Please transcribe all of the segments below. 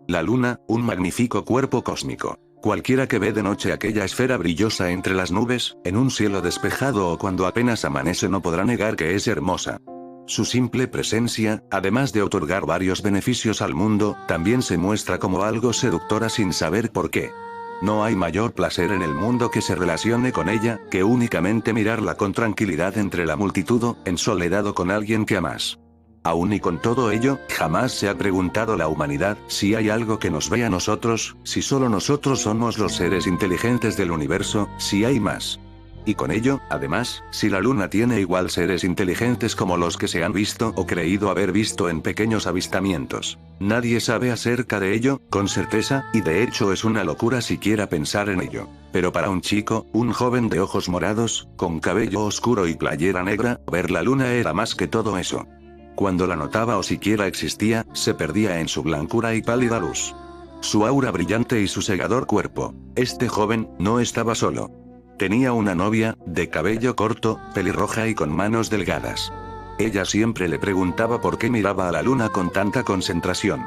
La luna, un magnífico cuerpo cósmico. Cualquiera que ve de noche aquella esfera brillosa entre las nubes, en un cielo despejado o cuando apenas amanece no podrá negar que es hermosa. Su simple presencia, además de otorgar varios beneficios al mundo, también se muestra como algo seductora sin saber por qué. No hay mayor placer en el mundo que se relacione con ella, que únicamente mirarla con tranquilidad entre la multitud, en soledad o con alguien que amas. Aún y con todo ello, jamás se ha preguntado la humanidad si hay algo que nos ve a nosotros, si solo nosotros somos los seres inteligentes del universo, si hay más. Y con ello, además, si la luna tiene igual seres inteligentes como los que se han visto o creído haber visto en pequeños avistamientos. Nadie sabe acerca de ello, con certeza, y de hecho es una locura siquiera pensar en ello. Pero para un chico, un joven de ojos morados, con cabello oscuro y playera negra, ver la luna era más que todo eso. Cuando la notaba o siquiera existía, se perdía en su blancura y pálida luz. Su aura brillante y su cegador cuerpo. Este joven, no estaba solo. Tenía una novia, de cabello corto, pelirroja y con manos delgadas. Ella siempre le preguntaba por qué miraba a la luna con tanta concentración.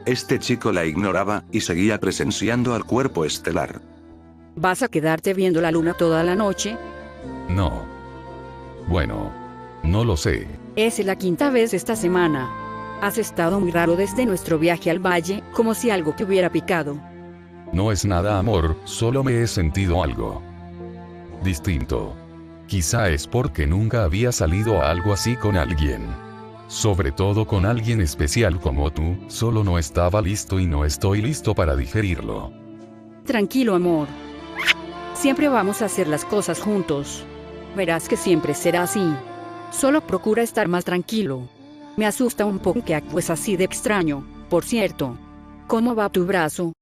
Este chico la ignoraba, y seguía presenciando al cuerpo estelar. ¿Vas a quedarte viendo la luna toda la noche? No. Bueno, no lo sé. Es la quinta vez esta semana. Has estado muy raro desde nuestro viaje al valle, como si algo te hubiera picado. No es nada, amor, solo me he sentido algo distinto. Quizá es porque nunca había salido a algo así con alguien. Sobre todo con alguien especial como tú, solo no estaba listo y no estoy listo para digerirlo. Tranquilo, amor. Siempre vamos a hacer las cosas juntos. Verás que siempre será así. Solo procura estar más tranquilo. Me asusta un poco que actúes así de extraño. Por cierto, ¿cómo va tu brazo?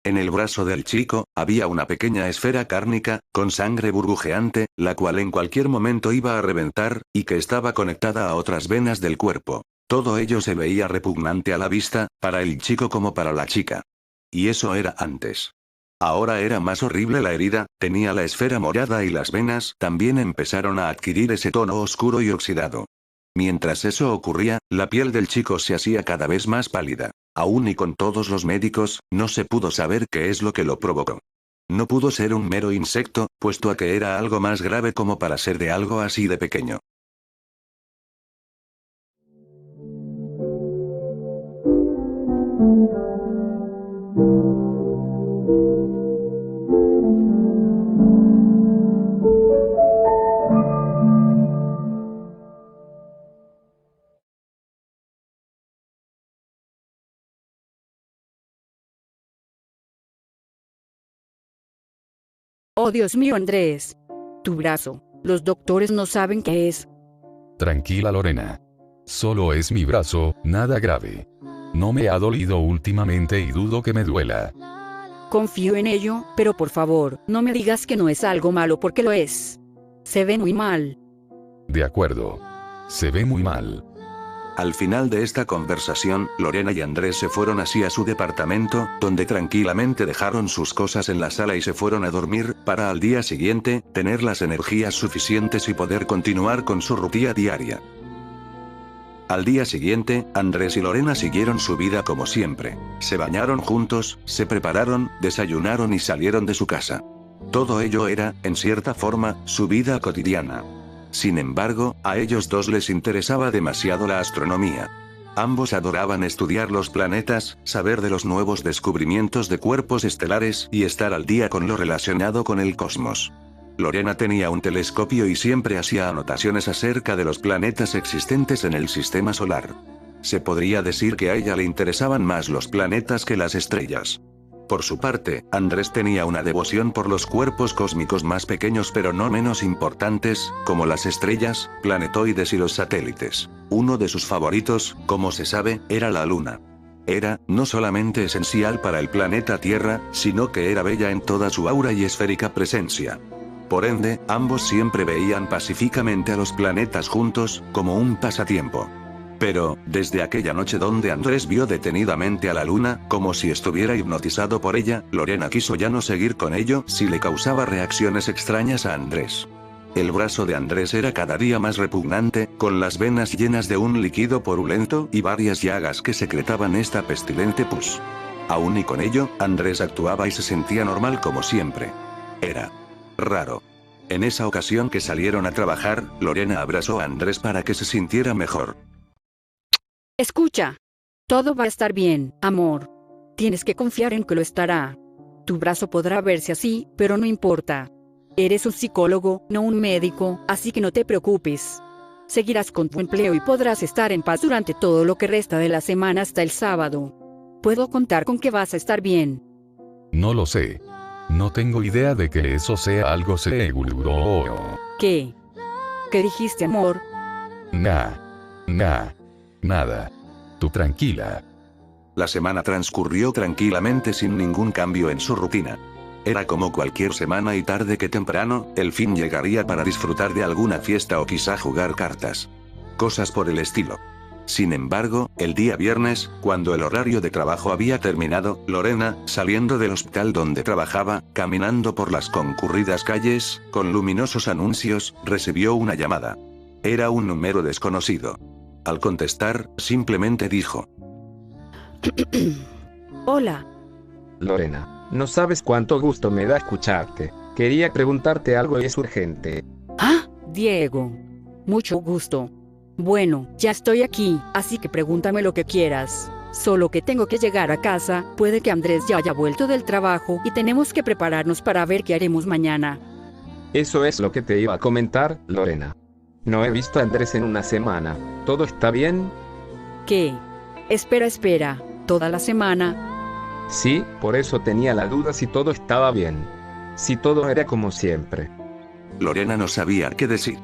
En el brazo del chico, había una pequeña esfera cárnica, con sangre burbujeante, la cual en cualquier momento iba a reventar, y que estaba conectada a otras venas del cuerpo. Todo ello se veía repugnante a la vista, para el chico como para la chica. Y eso era antes. Ahora era más horrible la herida, tenía la esfera morada y las venas también empezaron a adquirir ese tono oscuro y oxidado. Mientras eso ocurría, la piel del chico se hacía cada vez más pálida. Aún y con todos los médicos, no se pudo saber qué es lo que lo provocó. No pudo ser un mero insecto, puesto a que era algo más grave como para ser de algo así de pequeño. Oh, Dios mío, Andrés. Tu brazo. Los doctores no saben qué es. Tranquila, Lorena. Solo es mi brazo, nada grave. No me ha dolido últimamente y dudo que me duela. Confío en ello, pero por favor, no me digas que no es algo malo porque lo es. Se ve muy mal. De acuerdo. Se ve muy mal. Al final de esta conversación, Lorena y Andrés se fueron hacia su departamento, donde tranquilamente dejaron sus cosas en la sala y se fueron a dormir, para al día siguiente, tener las energías suficientes y poder continuar con su rutina diaria. Al día siguiente, Andrés y Lorena siguieron su vida como siempre. Se bañaron juntos, se prepararon, desayunaron y salieron de su casa. Todo ello era, en cierta forma, su vida cotidiana. Sin embargo, a ellos dos les interesaba demasiado la astronomía. Ambos adoraban estudiar los planetas, saber de los nuevos descubrimientos de cuerpos estelares y estar al día con lo relacionado con el cosmos. Lorena tenía un telescopio y siempre hacía anotaciones acerca de los planetas existentes en el sistema solar. Se podría decir que a ella le interesaban más los planetas que las estrellas. Por su parte, Andrés tenía una devoción por los cuerpos cósmicos más pequeños pero no menos importantes, como las estrellas, planetoides y los satélites. Uno de sus favoritos, como se sabe, era la Luna. Era, no solamente esencial para el planeta Tierra, sino que era bella en toda su aura y esférica presencia. Por ende, ambos siempre veían pacíficamente a los planetas juntos, como un pasatiempo. Pero, desde aquella noche donde Andrés vio detenidamente a la luna, como si estuviera hipnotizado por ella, Lorena quiso ya no seguir con ello si le causaba reacciones extrañas a Andrés. El brazo de Andrés era cada día más repugnante, con las venas llenas de un líquido purulento y varias llagas que secretaban esta pestilente pus. Aún y con ello, Andrés actuaba y se sentía normal como siempre. Era raro. En esa ocasión que salieron a trabajar, Lorena abrazó a Andrés para que se sintiera mejor. Escucha. Todo va a estar bien, amor. Tienes que confiar en que lo estará. Tu brazo podrá verse así, pero no importa. Eres un psicólogo, no un médico, así que no te preocupes. Seguirás con tu empleo y podrás estar en paz durante todo lo que resta de la semana hasta el sábado. Puedo contar con que vas a estar bien. No lo sé. No tengo idea de que eso sea algo seguro. ¿Qué? ¿Qué dijiste, amor? Nada. Tú tranquila. La semana transcurrió tranquilamente sin ningún cambio en su rutina. Era como cualquier semana y tarde que temprano, el fin llegaría para disfrutar de alguna fiesta o quizá jugar cartas. Cosas por el estilo. Sin embargo, el día viernes, cuando el horario de trabajo había terminado, Lorena, saliendo del hospital donde trabajaba, caminando por las concurridas calles, con luminosos anuncios, recibió una llamada. Era un número desconocido. Al contestar, simplemente dijo: Hola. Lorena, no sabes cuánto gusto me da escucharte. Quería preguntarte algo y es urgente. Ah, Diego. Mucho gusto. Bueno, ya estoy aquí, así que pregúntame lo que quieras. Solo que tengo que llegar a casa, puede que Andrés ya haya vuelto del trabajo y tenemos que prepararnos para ver qué haremos mañana. Eso es lo que te iba a comentar, Lorena. No he visto a Andrés en una semana. ¿Todo está bien? ¿Qué? Espera. ¿Toda la semana? Sí, por eso tenía la duda si todo estaba bien. Si todo era como siempre. Lorena no sabía qué decir.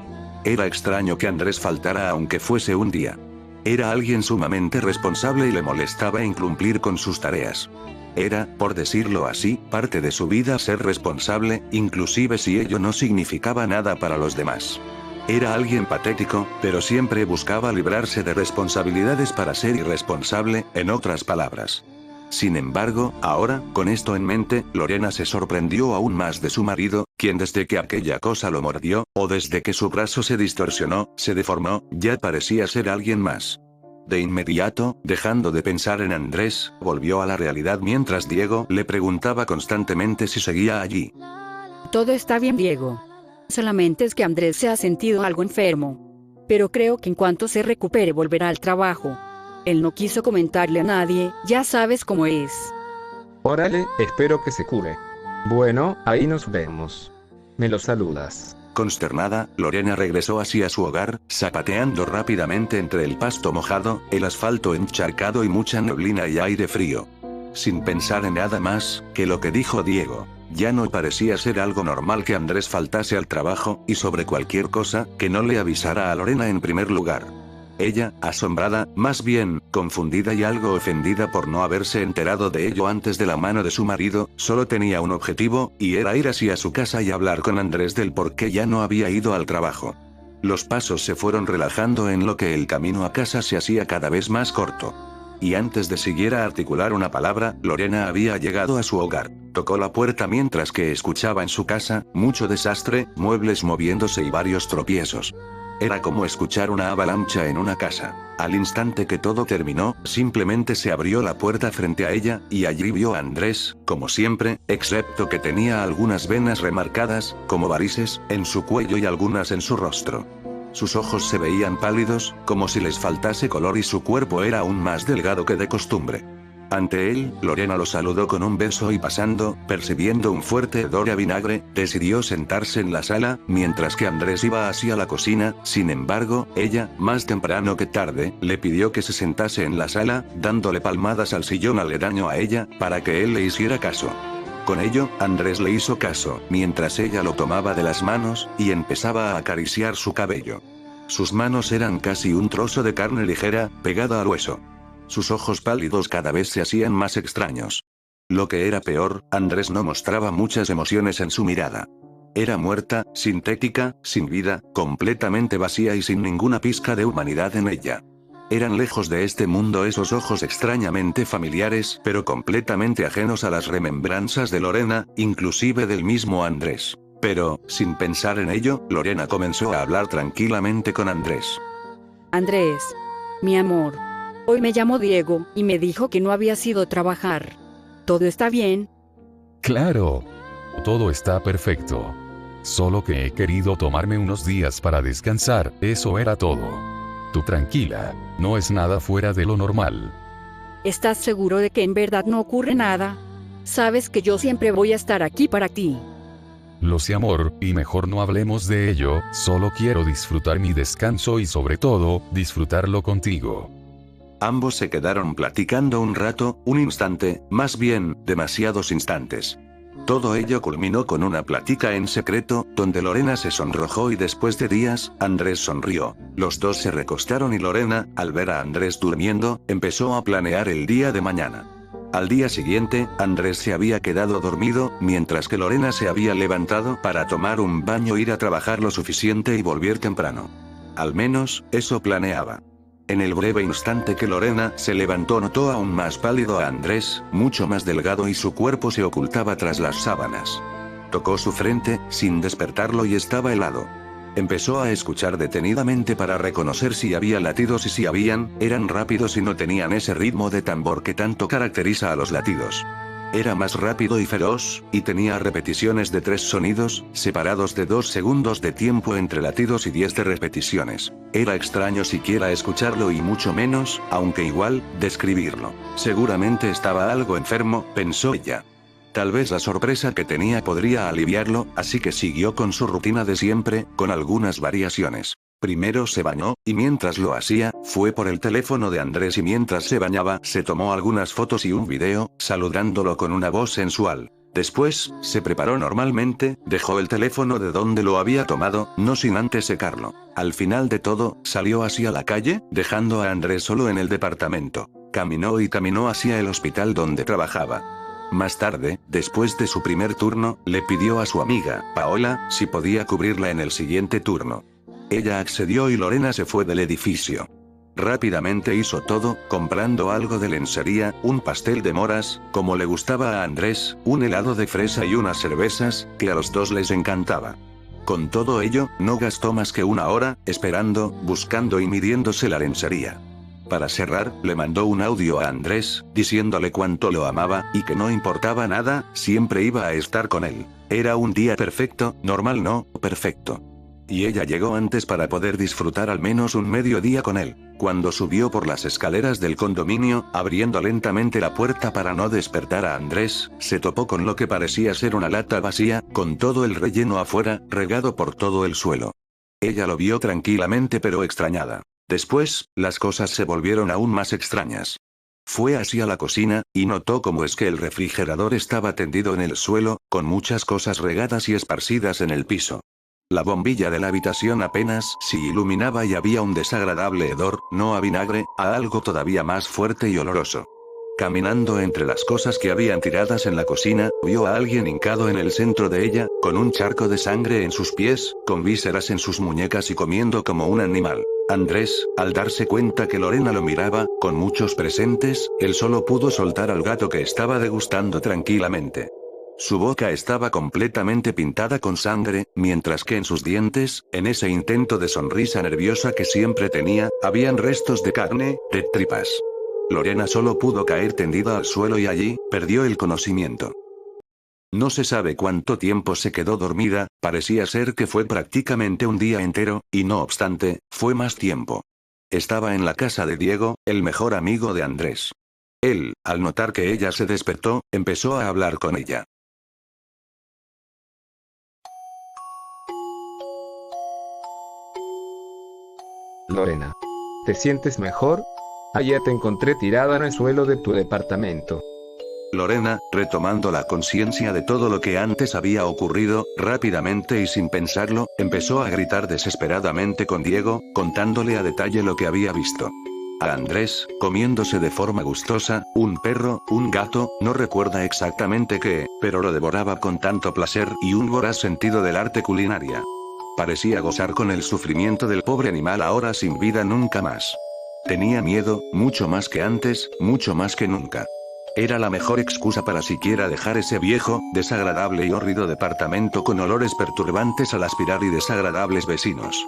Era extraño que Andrés faltara aunque fuese un día. Era alguien sumamente responsable y le molestaba incumplir con sus tareas. Era, por decirlo así, parte de su vida ser responsable, inclusive si ello no significaba nada para los demás. Era alguien patético, pero siempre buscaba librarse de responsabilidades para ser irresponsable, en otras palabras. Sin embargo, ahora, con esto en mente, Lorena se sorprendió aún más de su marido, quien desde que aquella cosa lo mordió, o desde que su brazo se distorsionó, se deformó, ya parecía ser alguien más. De inmediato, dejando de pensar en Andrés, volvió a la realidad mientras Diego le preguntaba constantemente si seguía allí. Todo está bien, Diego. Solamente es que Andrés se ha sentido algo enfermo. Pero creo que en cuanto se recupere volverá al trabajo. Él no quiso comentarle a nadie, ya sabes cómo es. Órale, espero que se cure. Bueno, ahí nos vemos. Me lo saludas. Consternada, Lorena regresó hacia su hogar, zapateando rápidamente entre el pasto mojado, el asfalto encharcado y mucha neblina y aire frío. Sin pensar en nada más que lo que dijo Diego. Ya no parecía ser algo normal que Andrés faltase al trabajo, y sobre cualquier cosa, que no le avisara a Lorena en primer lugar. Ella, asombrada, más bien, confundida y algo ofendida por no haberse enterado de ello antes de la mano de su marido, solo tenía un objetivo, y era ir hacia su casa y hablar con Andrés del por qué ya no había ido al trabajo. Los pasos se fueron relajando en lo que el camino a casa se hacía cada vez más corto. Y antes de siquiera articular una palabra, Lorena había llegado a su hogar. Tocó la puerta mientras que escuchaba en su casa, mucho desastre, muebles moviéndose y varios tropiezos. Era como escuchar una avalancha en una casa. Al instante que todo terminó, simplemente se abrió la puerta frente a ella, y allí vio a Andrés, como siempre, excepto que tenía algunas venas remarcadas, como varices, en su cuello y algunas en su rostro. Sus ojos se veían pálidos, como si les faltase color y su cuerpo era aún más delgado que de costumbre. Ante él, Lorena lo saludó con un beso y pasando, percibiendo un fuerte hedor a vinagre, decidió sentarse en la sala, mientras que Andrés iba hacia la cocina. Sin embargo, ella, más temprano que tarde, le pidió que se sentase en la sala, dándole palmadas al sillón aledaño a ella, para que él le hiciera caso. Con ello, Andrés le hizo caso, mientras ella lo tomaba de las manos, y empezaba a acariciar su cabello. Sus manos eran casi un trozo de carne ligera, pegada al hueso. Sus ojos pálidos cada vez se hacían más extraños. Lo que era peor, Andrés no mostraba muchas emociones en su mirada. Era muerta, sintética, sin vida, completamente vacía y sin ninguna pizca de humanidad en ella. Eran lejos de este mundo esos ojos extrañamente familiares, pero completamente ajenos a las remembranzas de Lorena, inclusive del mismo Andrés. Pero, sin pensar en ello, Lorena comenzó a hablar tranquilamente con Andrés. Andrés, mi amor. Hoy me llamó Diego, y me dijo que no habías ido a trabajar. ¿Todo está bien? Claro. Todo está perfecto. Solo que he querido tomarme unos días para descansar, eso era todo. Tú tranquila, no es nada fuera de lo normal. ¿Estás seguro de que en verdad no ocurre nada? Sabes que yo siempre voy a estar aquí para ti. Lo sé, amor, y mejor no hablemos de ello, solo quiero disfrutar mi descanso y sobre todo, disfrutarlo contigo. Ambos se quedaron platicando un rato, un instante, más bien, demasiados instantes. Todo ello culminó con una plática en secreto, donde Lorena se sonrojó y después de días, Andrés sonrió. Los dos se recostaron y Lorena, al ver a Andrés durmiendo, empezó a planear el día de mañana. Al día siguiente, Andrés se había quedado dormido, mientras que Lorena se había levantado para tomar un baño, ir a trabajar lo suficiente y volver temprano. Al menos, eso planeaba. En el breve instante que Lorena se levantó, notó aún más pálido a Andrés, mucho más delgado y su cuerpo se ocultaba tras las sábanas. Tocó su frente, sin despertarlo y estaba helado. Empezó a escuchar detenidamente para reconocer si había latidos y si habían, eran rápidos y no tenían ese ritmo de tambor que tanto caracteriza a los latidos. Era más rápido y feroz, y tenía repeticiones de 3 sonidos, separados de 2 segundos de tiempo entre latidos y 10 de repeticiones. Era extraño siquiera escucharlo y mucho menos, aunque igual, describirlo. Seguramente estaba algo enfermo, pensó ella. Tal vez la sorpresa que tenía podría aliviarlo, así que siguió con su rutina de siempre, con algunas variaciones. Primero se bañó, y mientras lo hacía, fue por el teléfono de Andrés y mientras se bañaba, se tomó algunas fotos y un video, saludándolo con una voz sensual. Después, se preparó normalmente, dejó el teléfono de donde lo había tomado, no sin antes secarlo. Al final de todo, salió hacia la calle, dejando a Andrés solo en el departamento. Caminó y caminó hacia el hospital donde trabajaba. Más tarde, después de su primer turno, le pidió a su amiga, Paola, si podía cubrirla en el siguiente turno. Ella accedió y Lorena se fue del edificio. Rápidamente hizo todo, comprando algo de lencería, un pastel de moras, como le gustaba a Andrés, un helado de fresa y unas cervezas, que a los dos les encantaba. Con todo ello, no gastó más que 1 hora, esperando, buscando y midiéndose la lencería. Para cerrar, le mandó un audio a Andrés, diciéndole cuánto lo amaba, y que no importaba nada, siempre iba a estar con él. Era un día perfecto, normal no, perfecto. Y ella llegó antes para poder disfrutar al menos un mediodía con él. Cuando subió por las escaleras del condominio, abriendo lentamente la puerta para no despertar a Andrés, se topó con lo que parecía ser una lata vacía, con todo el relleno afuera, regado por todo el suelo. Ella lo vio tranquilamente pero extrañada. Después, las cosas se volvieron aún más extrañas. Fue hacia la cocina, y notó cómo es que el refrigerador estaba tendido en el suelo, con muchas cosas regadas y esparcidas en el piso. La bombilla de la habitación apenas si iluminaba y había un desagradable hedor, no a vinagre, a algo todavía más fuerte y oloroso. Caminando entre las cosas que habían tiradas en la cocina, vio a alguien hincado en el centro de ella, con un charco de sangre en sus pies, con vísceras en sus muñecas y comiendo como un animal. Andrés, al darse cuenta que Lorena lo miraba, con muchos presentes, él solo pudo soltar al gato que estaba degustando tranquilamente. Su boca estaba completamente pintada con sangre, mientras que en sus dientes, en ese intento de sonrisa nerviosa que siempre tenía, habían restos de carne, de tripas. Lorena solo pudo caer tendida al suelo y allí, perdió el conocimiento. No se sabe cuánto tiempo se quedó dormida, parecía ser que fue prácticamente un día entero, y no obstante, fue más tiempo. Estaba en la casa de Diego, el mejor amigo de Andrés. Él, al notar que ella se despertó, empezó a hablar con ella. Lorena. ¿Te sientes mejor? Ayer te encontré tirada en el suelo de tu departamento. Lorena, retomando la conciencia de todo lo que antes había ocurrido, rápidamente y sin pensarlo, empezó a gritar desesperadamente con Diego, contándole a detalle lo que había visto. A Andrés, comiéndose de forma gustosa, un perro, un gato, no recuerda exactamente qué, pero lo devoraba con tanto placer y un voraz sentido del arte culinaria. Parecía gozar con el sufrimiento del pobre animal ahora sin vida nunca más. Tenía miedo, mucho más que antes, mucho más que nunca. Era la mejor excusa para siquiera dejar ese viejo, desagradable y hórrido departamento con olores perturbantes al aspirar y desagradables vecinos.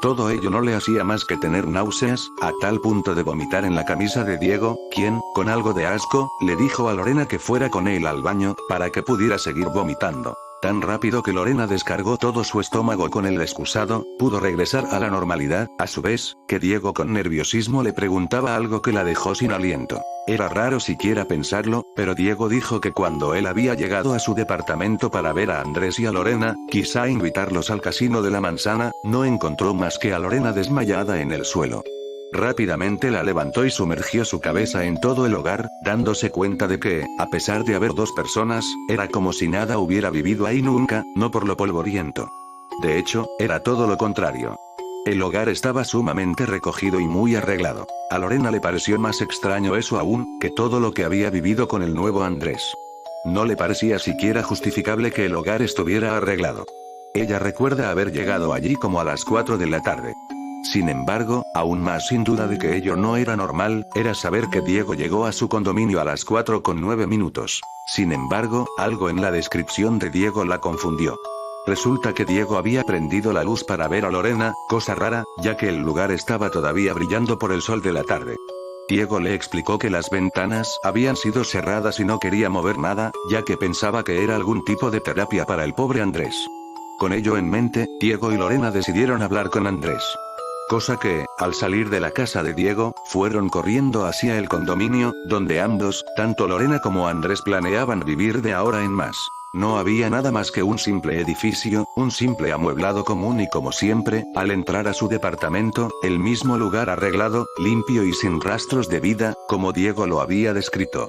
Todo ello no le hacía más que tener náuseas, a tal punto de vomitar en la camisa de Diego, quien, con algo de asco, le dijo a Lorena que fuera con él al baño, para que pudiera seguir vomitando. Tan rápido que Lorena descargó todo su estómago con el excusado, pudo regresar a la normalidad, a su vez, que Diego con nerviosismo le preguntaba algo que la dejó sin aliento. Era raro siquiera pensarlo, pero Diego dijo que cuando él había llegado a su departamento para ver a Andrés y a Lorena, quizá invitarlos al casino de la manzana, no encontró más que a Lorena desmayada en el suelo. Rápidamente la levantó y sumergió su cabeza en todo el hogar, dándose cuenta de que, a pesar de haber dos personas, era como si nada hubiera vivido ahí nunca, no por lo polvoriento. De hecho, era todo lo contrario. El hogar estaba sumamente recogido y muy arreglado. A Lorena le pareció más extraño eso aún, que todo lo que había vivido con el nuevo Andrés. No le parecía siquiera justificable que el hogar estuviera arreglado. Ella recuerda haber llegado allí como a las 4 de la tarde. Sin embargo, aún más sin duda de que ello no era normal, era saber que Diego llegó a su condominio a las 4:09. Sin embargo, algo en la descripción de Diego la confundió. Resulta que Diego había prendido la luz para ver a Lorena, cosa rara, ya que el lugar estaba todavía brillando por el sol de la tarde. Diego le explicó que las ventanas habían sido cerradas y no quería mover nada, ya que pensaba que era algún tipo de terapia para el pobre Andrés. Con ello en mente, Diego y Lorena decidieron hablar con Andrés. Cosa que, al salir de la casa de Diego, fueron corriendo hacia el condominio, donde ambos, tanto Lorena como Andrés planeaban vivir de ahora en más. No había nada más que un simple edificio, un simple amueblado común y como siempre, al entrar a su departamento, el mismo lugar arreglado, limpio y sin rastros de vida, como Diego lo había descrito.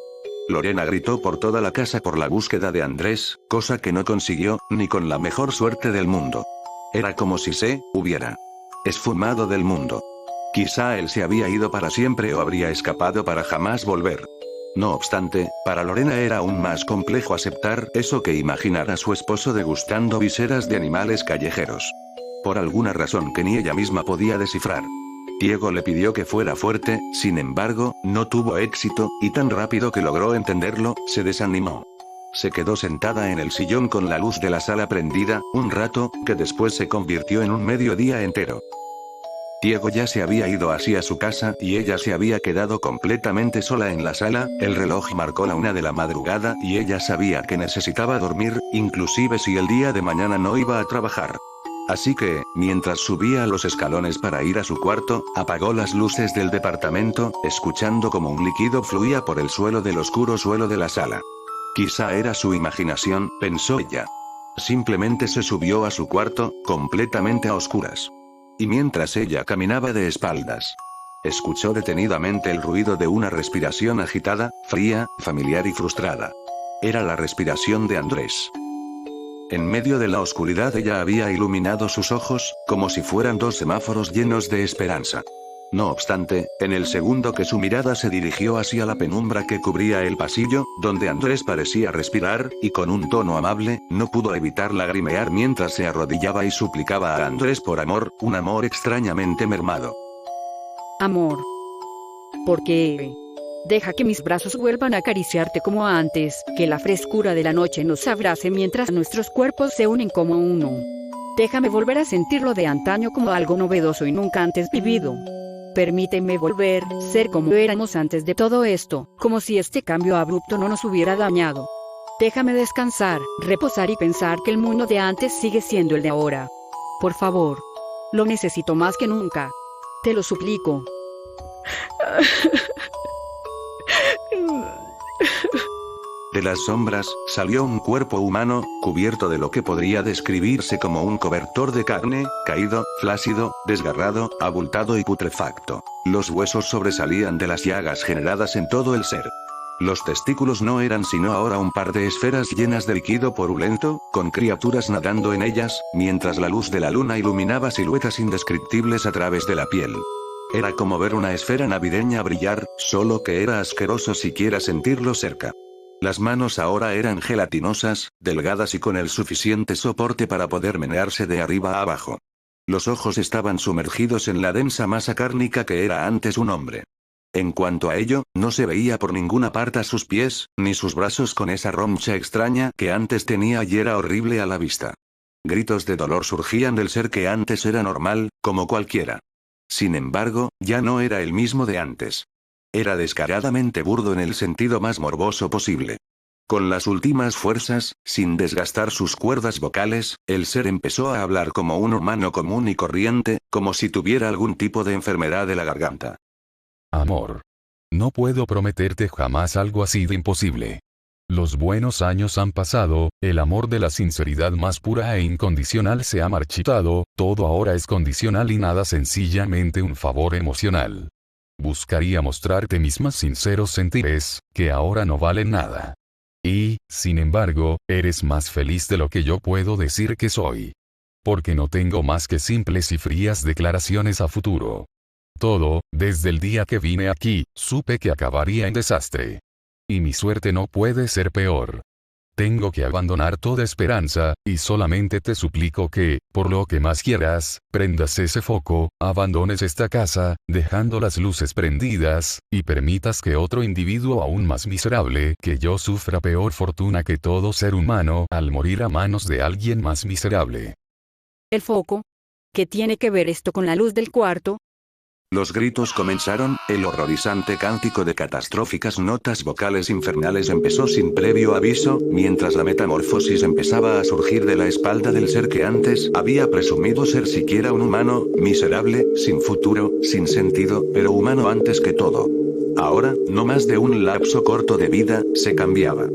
Lorena gritó por toda la casa por la búsqueda de Andrés, cosa que no consiguió, ni con la mejor suerte del mundo. Era como si se hubiera esfumado del mundo. Quizá él se había ido para siempre o habría escapado para jamás volver. No obstante, para Lorena era aún más complejo aceptar eso que imaginara a su esposo degustando viseras de animales callejeros. Por alguna razón que ni ella misma podía descifrar. Diego le pidió que fuera fuerte, sin embargo, no tuvo éxito, y tan rápido que logró entenderlo, se desanimó. Se quedó sentada en el sillón con la luz de la sala prendida, un rato, que después se convirtió en un mediodía entero. Diego ya se había ido hacia su casa y ella se había quedado completamente sola en la sala, el reloj marcó la 1 de la madrugada y ella sabía que necesitaba dormir, inclusive si el día de mañana no iba a trabajar. Así que, mientras subía los escalones para ir a su cuarto, apagó las luces del departamento, escuchando como un líquido fluía por el suelo del oscuro suelo de la sala. Quizá era su imaginación, pensó ella. Simplemente se subió a su cuarto, completamente a oscuras. Y mientras ella caminaba de espaldas, escuchó detenidamente el ruido de una respiración agitada, fría, familiar y frustrada. Era la respiración de Andrés. En medio de la oscuridad ella había iluminado sus ojos, como si fueran dos semáforos llenos de esperanza. No obstante, en el segundo que su mirada se dirigió hacia la penumbra que cubría el pasillo, donde Andrés parecía respirar, y con un tono amable, no pudo evitar lagrimear mientras se arrodillaba y suplicaba a Andrés por amor, un amor extrañamente mermado. Amor. ¿Por qué? Deja que mis brazos vuelvan a acariciarte como antes, que la frescura de la noche nos abrace mientras nuestros cuerpos se unen como uno. Déjame volver a sentirlo de antaño como algo novedoso y nunca antes vivido. Permíteme volver, ser como éramos antes de todo esto, como si este cambio abrupto no nos hubiera dañado. Déjame descansar, reposar y pensar que el mundo de antes sigue siendo el de ahora. Por favor. Lo necesito más que nunca. Te lo suplico. De las sombras, salió un cuerpo humano, cubierto de lo que podría describirse como un cobertor de carne, caído, flácido, desgarrado, abultado y putrefacto. Los huesos sobresalían de las llagas generadas en todo el ser. Los testículos no eran sino ahora un par de esferas llenas de líquido purulento, con criaturas nadando en ellas, mientras la luz de la luna iluminaba siluetas indescriptibles a través de la piel. Era como ver una esfera navideña brillar, solo que era asqueroso siquiera sentirlo cerca. Las manos ahora eran gelatinosas, delgadas y con el suficiente soporte para poder menearse de arriba a abajo. Los ojos estaban sumergidos en la densa masa cárnica que era antes un hombre. En cuanto a ello, no se veía por ninguna parte a sus pies, ni sus brazos con esa roncha extraña que antes tenía y era horrible a la vista. Gritos de dolor surgían del ser que antes era normal, como cualquiera. Sin embargo, ya no era el mismo de antes. Era descaradamente burdo en el sentido más morboso posible. Con las últimas fuerzas, sin desgastar sus cuerdas vocales, el ser empezó a hablar como un humano común y corriente, como si tuviera algún tipo de enfermedad de la garganta. Amor. No puedo prometerte jamás algo así de imposible. Los buenos años han pasado, el amor de la sinceridad más pura e incondicional se ha marchitado, todo ahora es condicional y nada sencillamente un favor emocional. Buscaría mostrarte mis más sinceros sentires, que ahora no valen nada. Y, sin embargo, eres más feliz de lo que yo puedo decir que soy. Porque no tengo más que simples y frías declaraciones a futuro. Todo, desde el día que vine aquí, supe que acabaría en desastre. Y mi suerte no puede ser peor. Tengo que abandonar toda esperanza, y solamente te suplico que, por lo que más quieras, prendas ese foco, abandones esta casa, dejando las luces prendidas, y permitas que otro individuo aún más miserable que yo sufra peor fortuna que todo ser humano al morir a manos de alguien más miserable. El foco. ¿Qué tiene que ver esto con la luz del cuarto? Los gritos comenzaron, el horrorizante cántico de catastróficas notas vocales infernales empezó sin previo aviso, mientras la metamorfosis empezaba a surgir de la espalda del ser que antes había presumido ser siquiera un humano, miserable, sin futuro, sin sentido, pero humano antes que todo. Ahora, no más de un lapso corto de vida, se cambiaba.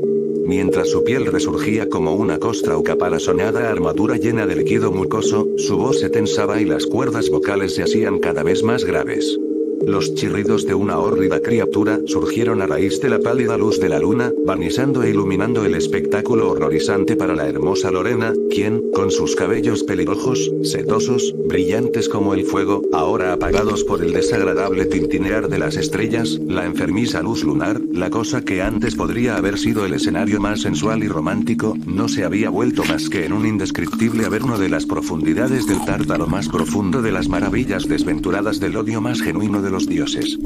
Mientras su piel resurgía como una costra o caparazonada armadura llena de líquido mucoso, su voz se tensaba y las cuerdas vocales se hacían cada vez más graves. Los chirridos de una hórrida criatura surgieron a raíz de la pálida luz de la luna, barnizando e iluminando el espectáculo horrorizante para la hermosa Lorena, quien, con sus cabellos pelirrojos, sedosos, brillantes como el fuego, ahora apagados por el desagradable tintinear de las estrellas, la enfermiza luz lunar, la cosa que antes podría haber sido el escenario más sensual y romántico, no se había vuelto más que en un indescriptible averno de las profundidades del tártaro más profundo de las maravillas desventuradas del odio más genuino de los dioses.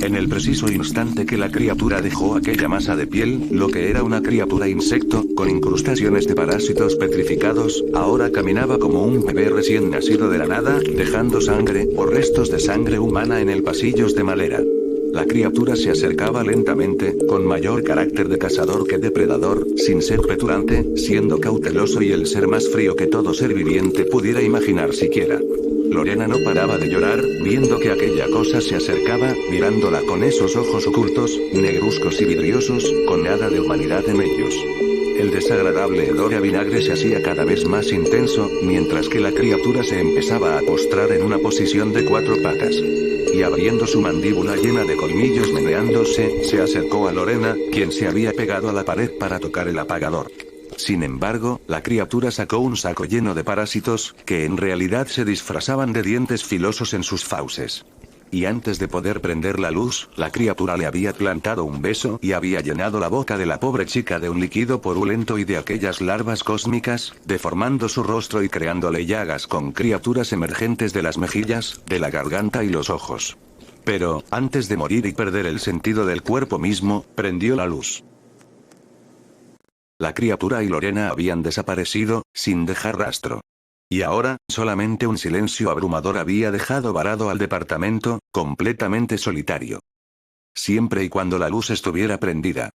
En el preciso instante que la criatura dejó aquella masa de piel, lo que era una criatura insecto, con incrustaciones de parásitos petrificados, ahora caminaba como un bebé recién nacido de la nada, dejando sangre, o restos de sangre humana en el pasillos de madera. La criatura se acercaba lentamente, con mayor carácter de cazador que depredador, sin ser petulante, siendo cauteloso y el ser más frío que todo ser viviente pudiera imaginar siquiera. Lorena no paraba de llorar, viendo que aquella cosa se acercaba, mirándola con esos ojos ocultos, negruzcos y vidriosos, con nada de humanidad en ellos. El desagradable hedor a vinagre se hacía cada vez más intenso, mientras que la criatura se empezaba a postrar en una posición de 4 patas. Y abriendo su mandíbula llena de colmillos meneándose, se acercó a Lorena, quien se había pegado a la pared para tocar el apagador. Sin embargo, la criatura sacó un saco lleno de parásitos, que en realidad se disfrazaban de dientes filosos en sus fauces. Y antes de poder prender la luz, la criatura le había plantado un beso y había llenado la boca de la pobre chica de un líquido purulento y de aquellas larvas cósmicas, deformando su rostro y creándole llagas con criaturas emergentes de las mejillas, de la garganta y los ojos. Pero, antes de morir y perder el sentido del cuerpo mismo, prendió la luz. La criatura y Lorena habían desaparecido, sin dejar rastro. Y ahora, solamente un silencio abrumador había dejado varado al departamento, completamente solitario. Siempre y cuando la luz estuviera prendida,